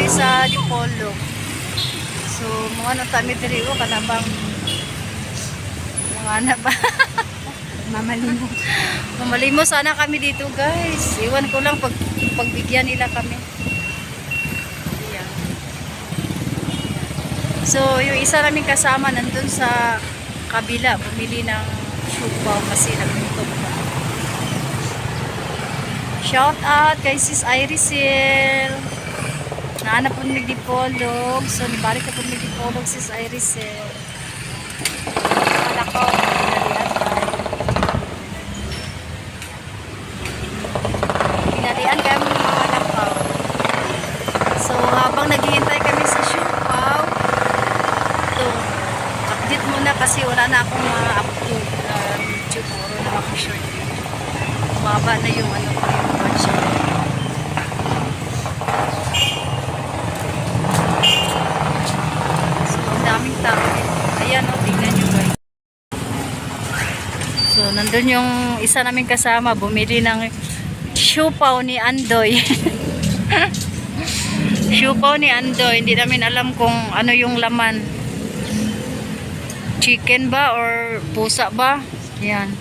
kami sa Dipolo. So, mga nang kami diri o kanabang mga na ba? Mamalimo. Mamalimo sana kami dito, guys. Iwan ko lang pagbigyan nila kami. Ayan. So, yung isa namin kasama nandun sa kabila, bumili ng siupaw kasi nagutom pa. Shout out kay Sis Irisel. Naanap po nagdipolog. So, nibalik ka po nagdipolog, Sis Irisel. Malakaw. Pinalian kayo mga lakaw. So, habang naghihintay kami sa siupaw, ito, update muna kasi wala na akong upload YouTube or na akong short video. Baba na yung ano ko yung budget. So, ang daming tao dito. Ayan o, tingnan nyo guys. So, nandun yung isa namin kasama, bumili ng siupaw ni Andoy. Siupaw ni Andoy. Hindi namin alam kung ano yung laman. Chicken ba or pusa ba? Yan.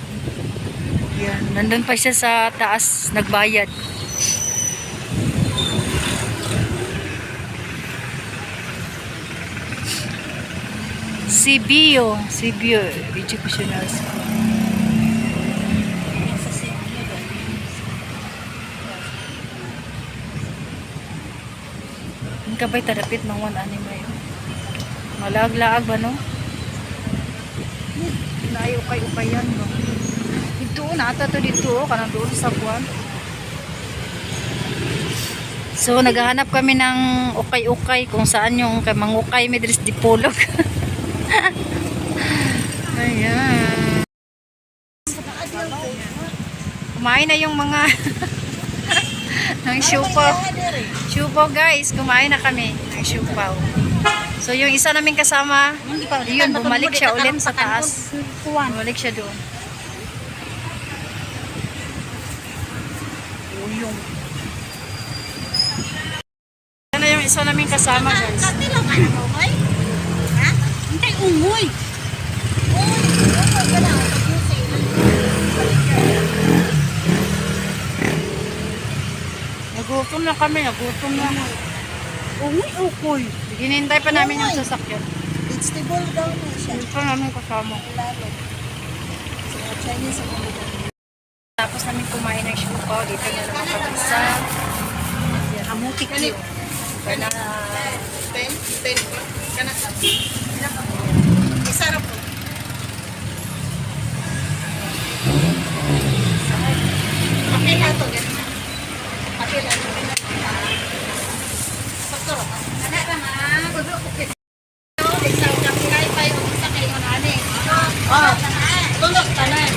Yan. Nandun pa siya sa taas. Nagbayad. Si Bio. Educational School. Ang kabay tarapit ng one anime. Malag-laag ba no? Naay-ukay-ukay yan no? Dito na ata to dito. Kanang doon sa buwan. So naghahanap kami ng ukay-ukay kung saan yung mangukay medres dipolog. Ayan. Kumain na yung mga ng siupaw. Siupaw guys, kumain na kami ng siupaw. So yung isa naming kasama, yun, bumalik siya ulit sa taas. Bumalik siya doon. Yan na yung isa naming kasama guys. Hintay ungoy. Nagutom na kami, nagutom na. Ungoy, ukoy. Hinintay pa namin yung sasakyan. Vegetable daw na siya. Ito namin kasama. Lalo. So, Chinese ang mga. Tapos namin kumain ng siupaw. Dito na naman kami sa Amutik yun. Bana. 10 kanak. Isarap po. Okay na ito. Okay na ito. Sakto. Anak ka ma. Okay. Isa ka kay pa yung sa kayo na ani. Tulog tanan.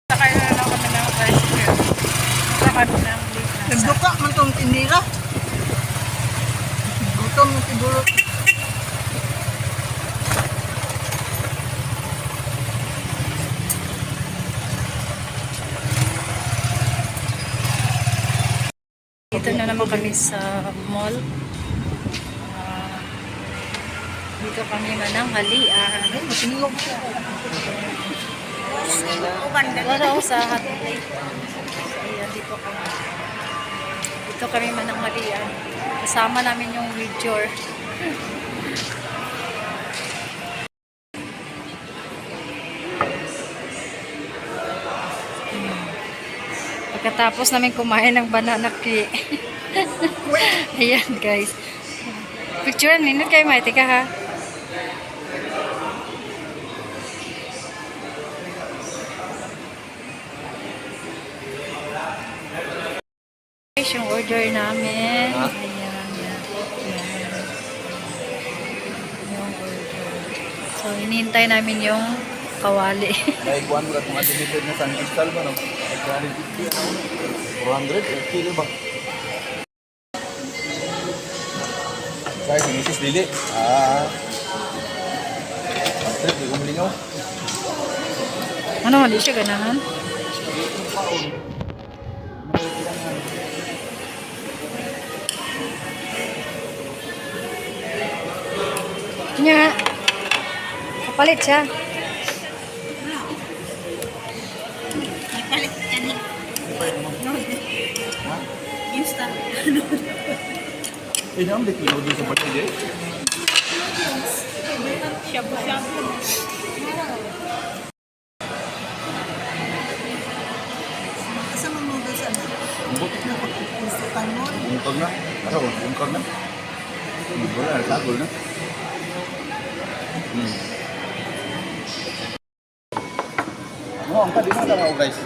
Sakay na lang kami ng tricycle. Sakay na ng lift. Nagduka man tong tindira. Gutom mo siguro. Dito na naman kami sa mall. Dito kami mananghalian. Matingog siya. Wala ako sa hot plate. Ayan, dito kami. Dito kami mananghalian. Kasama namin yung major. Pagkatapos namin kumain ng banana cake. Ayan guys. Picturean ninyo kayo, May. Tika ha. Yung order namin. Ayan. Yung order. So, hinihintay namin yung kawali. Like 100 mga delivered na San Cristal ba, no? Like 150, 400, kilo ba? Kaya si Mrs. Lili. Trip, di ko malingaw. Ano man di siya ganahan? Nya. Kapalit siya. Nagpalit yan eh. Ha? Instant. Eh, naman di kilo doon sa batid eh. Shabu-shabu. Asa mo mo doon sa Umbot. instant mo? Ungkag na. Ano, ungkag na. Wala, sagol na. Ano, ang pwede mo tama guys.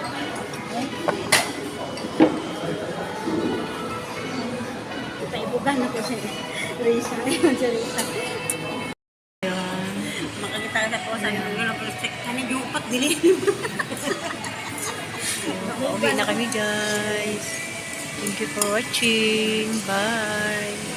Paibugan na ko siya. Risa. Ayun siya Risa. Makakita ka po sa mga plastic. Kani yung upat dili. Uwi na kami guys. Thank you for watching. Bye.